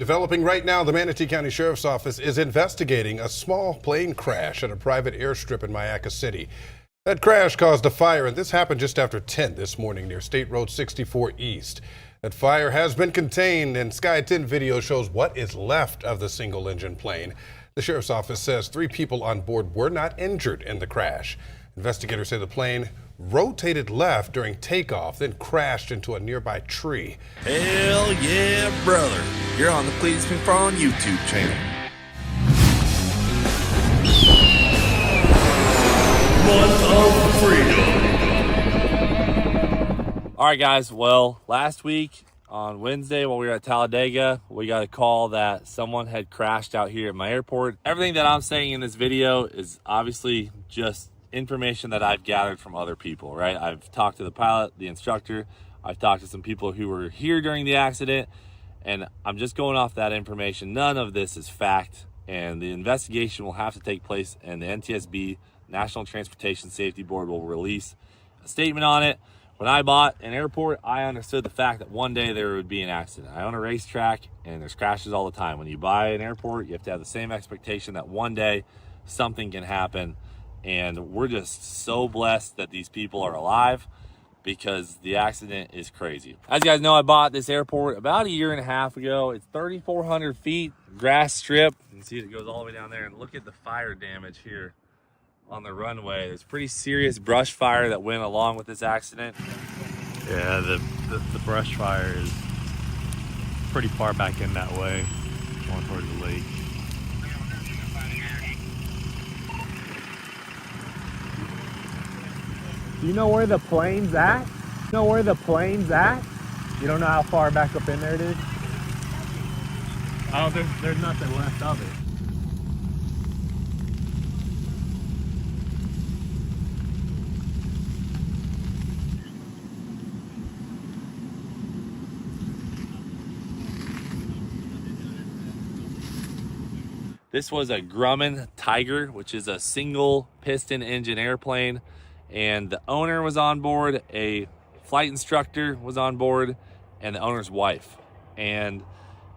Developing right now, the Manatee County Sheriff's Office is investigating a small plane crash at a private airstrip in Mayaca City. That crash caused a fire, and this happened just after 10 this morning near State Road 64 East. That fire has been contained, and Sky 10 video shows what is left of the single-engine plane. The Sheriff's Office says 3 people on board were not injured in the crash. Investigators say the plane rotated left during takeoff, then crashed into a nearby tree. Hell yeah, brother. You're on the Cleetus McFarland YouTube channel. Month of Freedom. All right, guys. Well, last week on Wednesday while we were at Talladega, we got a call that someone had crashed out here at my airport. Everything that I'm saying in this video is obviously just information that I've gathered from other people, right? I've talked to the pilot, the instructor, I've talked to some people who were here during the accident, and I'm just going off that information. None of this is fact, and the investigation will have to take place, and the NTSB, National Transportation Safety Board, will release a statement on it. When I bought an airport, I understood the fact that one day there would be an accident. I own a racetrack, and there's crashes all the time. When you buy an airport, you have to have the same expectation that one day something can happen. And we're just so blessed that these people are alive, because the accident is crazy. As you guys know, I bought this airport about 1.5 years ago. It's 3,400 feet, grass strip. You can see it goes all the way down there. And look at the fire damage here on the runway. There's pretty serious brush fire that went along with this accident. Yeah, the brush fire is pretty far back in that way, going towards the lake. Do you know where the plane's at? You know where the plane's at? You don't know how far back up in there it is? Oh, there's nothing left of it. This was a Grumman Tiger, which is a single piston engine airplane. And the owner was on board, a flight instructor was on board, and the owner's wife. And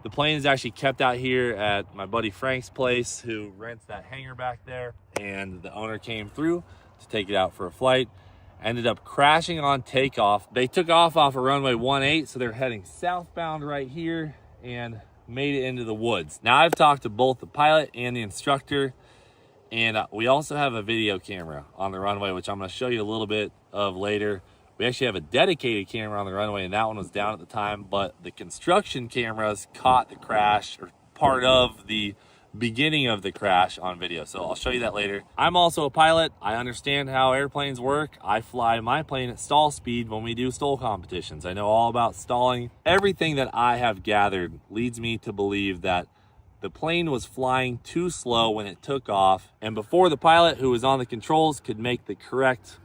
the plane is actually kept out here at my buddy Frank's place, who rents that hangar back there. And the owner came through to take it out for a flight, ended up crashing on takeoff. They took off of runway 18, so they're heading southbound right here and made it into the woods. Now, I've talked to both the pilot and the instructor, and we also have a video camera on the runway, which I'm going to show you a little bit of later. We actually have a dedicated camera on the runway, and that one was down at the time, but the construction cameras caught the crash, or part of the beginning of the crash, on video. So I'll show you that later. I'm also a pilot. I understand how airplanes work. I fly my plane at stall speed when we do STOL competitions. I know all about stalling. Everything that I have gathered leads me to believe that the plane was flying too slow when it took off, and before the pilot, who was on the controls, could make the correct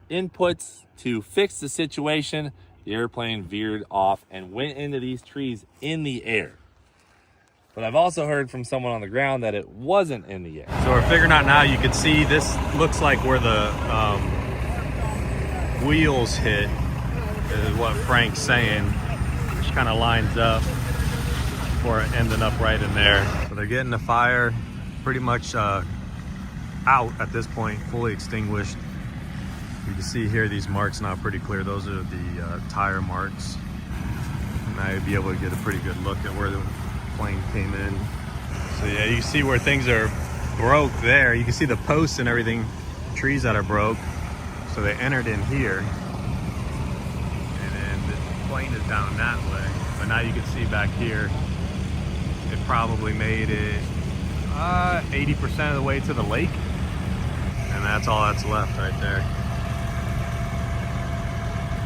inputs to fix the situation, the airplane veered off and went into these trees in the air. But I've also heard from someone on the ground that it wasn't in the air. So we're figuring out now, you can see this looks like where the wheels hit, is what Frank's saying, which kind of lines up for it ending up right in there. So they're getting the fire pretty much out at this point, fully extinguished. You can see here these marks now pretty clear. Those are the tire marks. And now you'll be able to get a pretty good look at where the plane came in. So yeah, you see where things are broke there. You can see the posts and everything, trees that are broke. So they entered in here. And then the plane is down that way. But now you can see back here, it probably made it 80% of the way to the lake. And that's all that's left right there.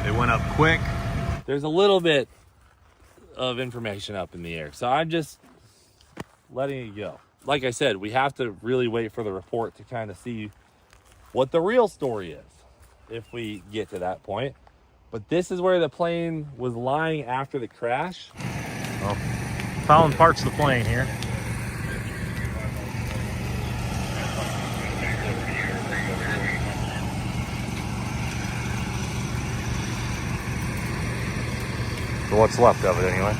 They went up quick. There's a little bit of information up in the air, so I'm just letting it go. Like I said, we have to really wait for the report to kind of see what the real story is, if we get to that point. But this is where the plane was lying after the crash. Well, found parts of the plane here. So what's left of it anyway.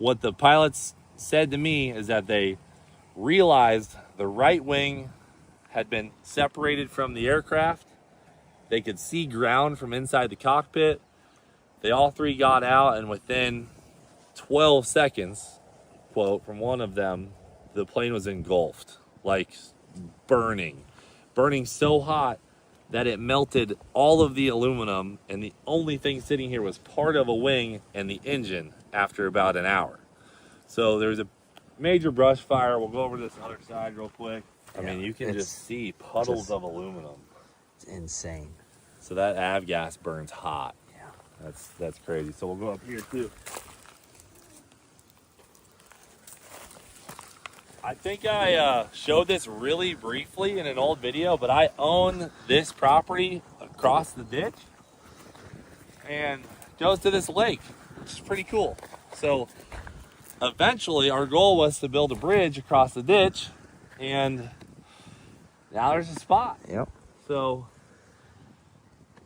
what the pilots said to me is that they realized the right wing had been separated from the aircraft. They could see ground from inside the cockpit. They all three got out, and within 12 seconds, quote, from one of them, the plane was engulfed, like burning so hot that it melted all of the aluminum, and the only thing sitting here was part of a wing and the engine after about an hour. So there's a major brush fire. We'll go over to this other side real quick. I mean, you can just see puddles of aluminum. It's insane. So that avgas burns hot. Yeah. That's crazy. So we'll go up here too. I think I showed this really briefly in an old video, but I own this property across the ditch and goes to this lake, which is pretty cool. So eventually our goal was to build a bridge across the ditch, and now there's a spot. Yep. So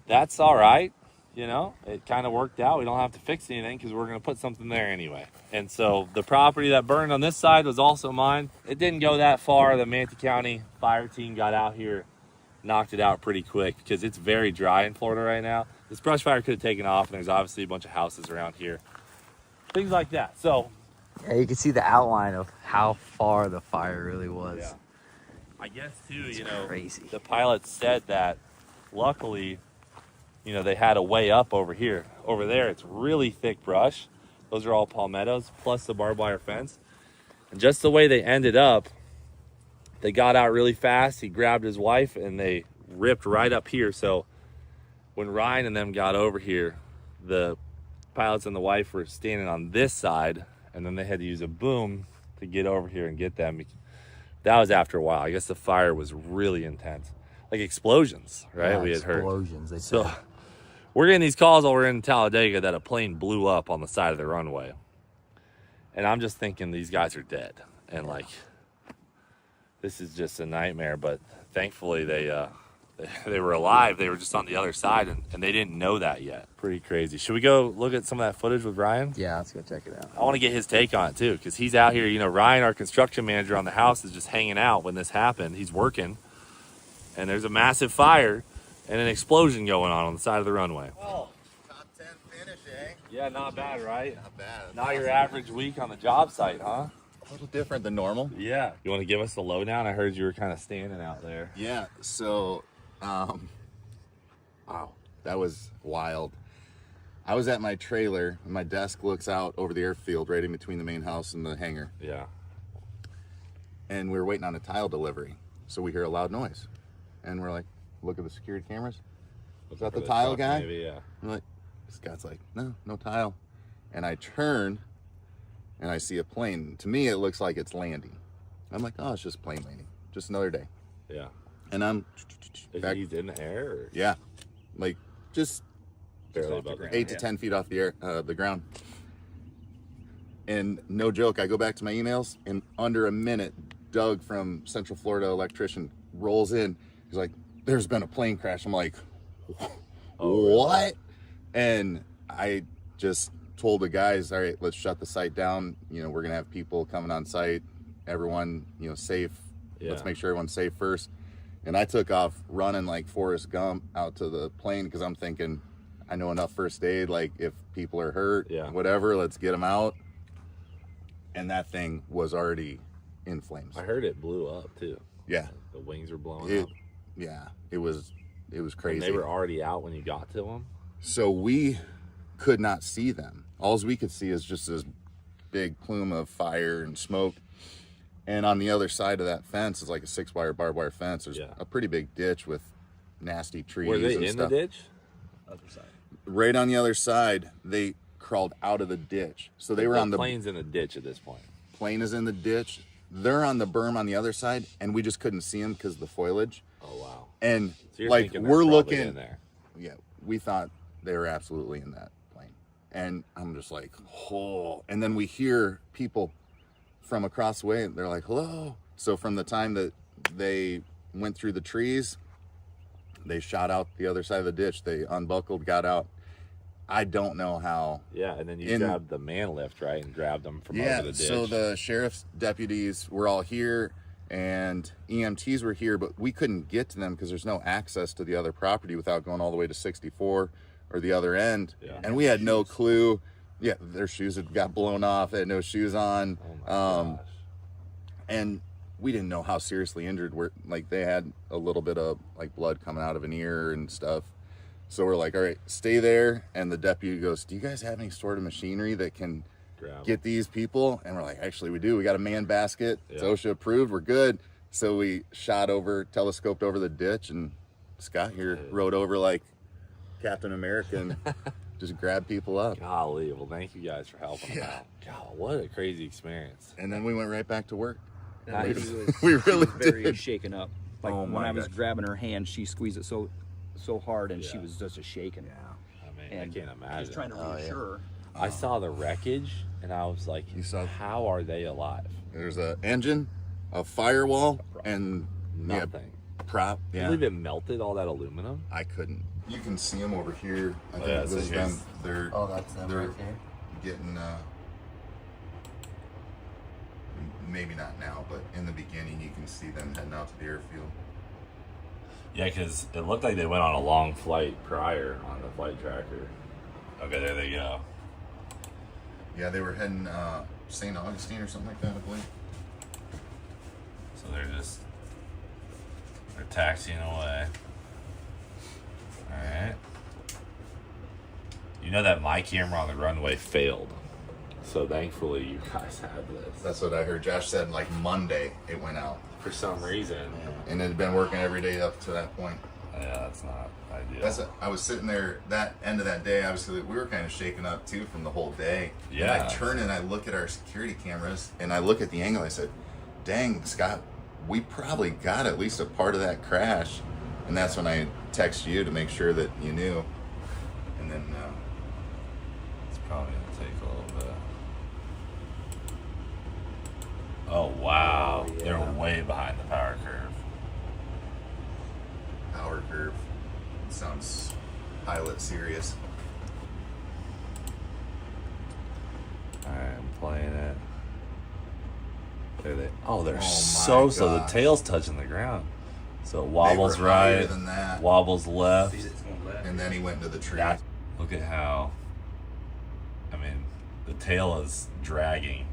that's all right. You know, it kind of worked out. We don't have to fix anything because we're going to put something there anyway. And so the property that burned on this side was also mine. It didn't go that far. The Manatee County fire team got out here, knocked it out pretty quick because it's very dry in Florida right now. This brush fire could have taken off, and there's obviously a bunch of houses around here. Things like that. So Yeah, you can see the outline of how far the fire really was. yeah. I guess too, It's you know, crazy. the pilots said that luckily, you know, they had a way up over here. Over there, it's really thick brush. Those are all palmettos, plus the barbed wire fence. And just the way they ended up, they got out really fast. He grabbed his wife, and they ripped right up here. So when Ryan and them got over here, the pilots and the wife were standing on this side, and then they had to use a boom to get over here and get them. That was after a while. I guess the fire was really intense. Like explosions, right? Yeah, We had heard. explosions. They So said. we're getting these calls while we're in Talladega that a plane blew up on the side of the runway. And I'm just thinking these guys are dead. And like, this is just a nightmare. But thankfully they were alive. They were just on the other side, and they didn't know that yet. Pretty crazy. Should we go look at some of that footage with Ryan? Yeah, let's go check it out. I want to get his take on it too, because he's out here. You know, Ryan, our construction manager on the house, is just hanging out when this happened. He's working, and there's a massive fire and an explosion going on the side of the runway. Oh, top 10 finish, eh? Yeah, not bad, right? Not bad. Not your average week on the job site, huh? A little different than normal. Yeah. You want to give us the lowdown? I heard you were kind of standing out there. Yeah, so, wow, that was wild. I was at my trailer, and my desk looks out over the airfield right in between the main house and the hangar. Yeah. And we were waiting on a tile delivery. So we hear a loud noise. And we're like, look at the security cameras. Is that the tile guy? Maybe, yeah. I'm like, this guy's like, no tile. And I turn, and I see a plane. To me, it looks like it's landing. I'm like, oh, it's just plane landing. Just another day. Yeah. And I'm Is back. he in the air? Or Yeah, like just barely above the ground? 8 to 10 feet off the ground. And no joke, I go back to my emails, and under a minute, Doug from Central Florida Electrician rolls in. He's like, there's been a plane crash. I'm like, what? And I just told the guys, all right, let's shut the site down. You know, we're going to have people coming on site. Everyone, you know, safe. Yeah. Let's make sure everyone's safe first. And I took off running like Forrest Gump out to the plane because I'm thinking, I know enough first aid. Like if people are hurt, Yeah. whatever, let's get them out. And that thing was already in flames. I heard it blew up too. Yeah. The wings were blowing up. Yeah, it was And crazy. they were already out when you got to them? So we could not see them. All we could see is just this big plume of fire and smoke. And on the other side of that fence is like a 6-wire barbed wire fence. There's Yeah. a pretty big ditch with nasty trees. Were they and in stuff. the ditch? Other side. Right on the other side, they crawled out of the ditch. So they were on the plane's in the ditch at this point. plane is in the ditch. They're on the berm on the other side, and we just couldn't see them because of the foliage. Oh wow. And So you're like thinking they're we're probably looking in there. Yeah, we thought they were absolutely in that plane. And I'm just like, oh. And then we hear people from across the way, and they're like, hello. So from the time that they went through the trees, they shot out the other side of the ditch. They unbuckled, got out. I don't know how. Yeah, and then you grabbed the man lift, right, and grabbed them from over the ditch. So the sheriff's deputies were all here and EMTs were here, but we couldn't get to them because there's no access to the other property without going all the way to 64 or the other end. Yeah. And we had no clue. Yeah, their shoes had got blown off. They had no shoes on. Oh my gosh. And we didn't know how seriously injured we're, like, they had a little bit of like blood coming out of an ear and stuff. So we're like, all right, stay there. And the deputy goes, do you guys have any sort of machinery that can get these people? And we're like, actually, we do. We got a man basket. It's OSHA approved. We're good. So we telescoped over the ditch, and Scott here rode over like Captain America and just grabbed people up. Golly, well, thank you guys for helping them out. God, what a crazy experience. And then we went right back to work. That lady was, We really very did. shaken up. Like Oh when my I was gosh. grabbing her hand, she squeezed it so hard, and she was just a shaking. I mean, And I can't I was imagine. trying to reassure her. I saw the wreckage, and I was like, how are they alive? There's an engine, a firewall, and Nothing. prop. I Yeah, believe it melted all that aluminum. I couldn't. You can see them over here. I think yeah, this so is here's- them. They're That's them they're right there. getting maybe not now, but in the beginning you can see them heading out to the airfield. Yeah, because it looked like they went on a long flight prior on the flight tracker. Okay, there they go. Yeah, they were heading St. Augustine or something like that, I believe. So they're taxiing away. All right. You know that my camera on the runway failed. So thankfully you guys have this. That's what I heard. Josh said like Monday it went out. For some reason. And it had been working every day up to that point. Yeah, that's not ideal. I was sitting there that end of that day. Obviously, we were kind of shaken up too from the whole day. Yeah. And I turn and I look at our security cameras and I look at the angle. I said, "Dang, Scott, we probably got at least a part of that crash." And that's when I text you to make sure that you knew. And then It's probably gonna take a little bit. Oh wow, they're way behind the power curve. power curve sounds pilot serious. Alright, I'm playing it. There they. Oh, they're Oh my so slow. The gosh. tail's touching the ground, so it wobbles They were higher right, than that. wobbles left. And then he went into the tree. That, look at how. I mean, the tail is dragging,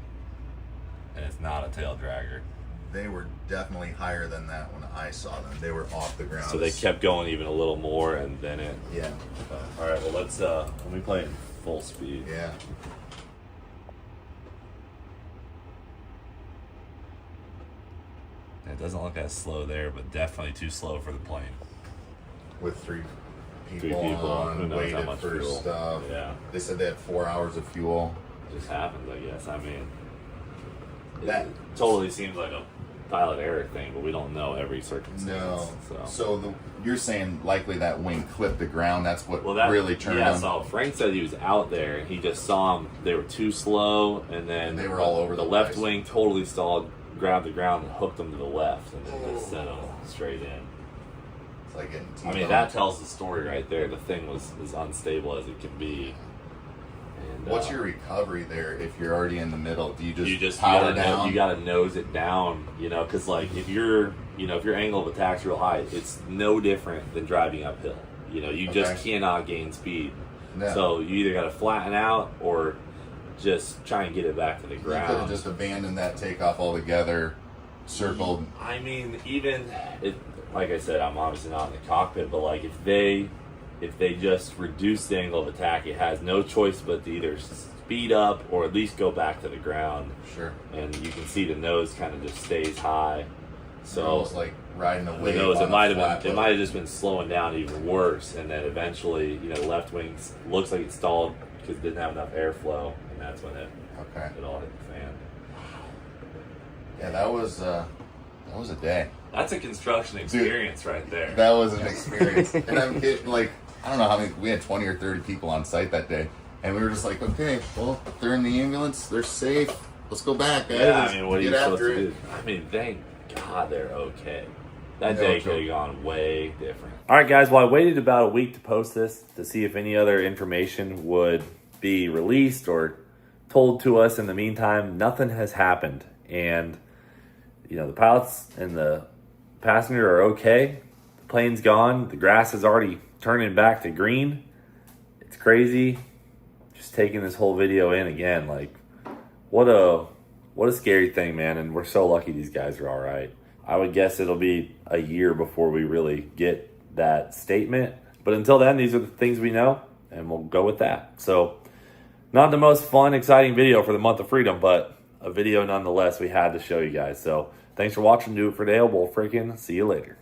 and it's not a tail dragger. They were definitely higher than that when I saw them. They were off the ground. So they kept going even a little more, and then it. Yeah. All right. Well, let me play it in full speed. Yeah. It doesn't look as slow there, but definitely too slow for the plane. With three Three people, people, who on, knows how waited much for fuel. stuff. Yeah. They said they had 4 hours of fuel. It just happens, I guess. I mean, That- it totally seems like a pilot error thing, but we don't know every circumstance. No. So, You're saying likely that wing clipped the ground. That's what that really turned yeah. them. So Frank said he was out there and he just saw them. They were too slow, and then They were all over the the left place. wing totally stalled, grabbed the ground and hooked them to the left, and then just sent them straight in. It's like getting I mean, that tells the story right there. The thing was as unstable as it can be. And, What's your recovery there if you're already in the middle? Do you just, you power gotta down? you gotta nose it down, because like if your angle of attack's real high, it's no different than driving uphill. You just Okay. cannot gain speed. No. So you either gotta flatten out or just try and get it back to the You could have ground. just abandoned that takeoff altogether, circled. I mean, like I said, I'm obviously not in the cockpit, but like if they just reduce the angle of attack, it has no choice but to either speed up or at least go back to the ground. Sure. And you can see the nose kind of just stays high. So almost like riding a the wave. nose, on it a might flat boat. have just been slowing down even worse, and then eventually, the left wing looks like it stalled because it didn't have enough airflow, and that's when it all hit the fan. Yeah, that was a day. That's a construction experience right there. That was an experience. And I'm getting like, I don't know how many, we had 20 or 30 people on site that day. And we were just like, okay, well, if they're in the ambulance, they're safe. Let's go back, guys. Yeah, I mean, what are you Get supposed after to it. do? I mean, thank God they're okay. That No day joke. could have gone way different. All right, guys. Well, I waited about a week to post this to see if any other information would be released or told to us. In the meantime, nothing has happened. And, you know, the pilots and the passenger are okay. The plane's gone. The grass is already turning back to green. It's crazy. Just taking this whole video in again. Like, what a scary thing, man. And we're so lucky these guys are all right. I would guess it'll be a year before we really get that statement. But until then, these are the things we know, and we'll go with that. So, not the most fun, exciting video for the month of freedom, but a video nonetheless we had to show you guys. So, thanks for watching. Do it for Dale. We'll freaking see you later.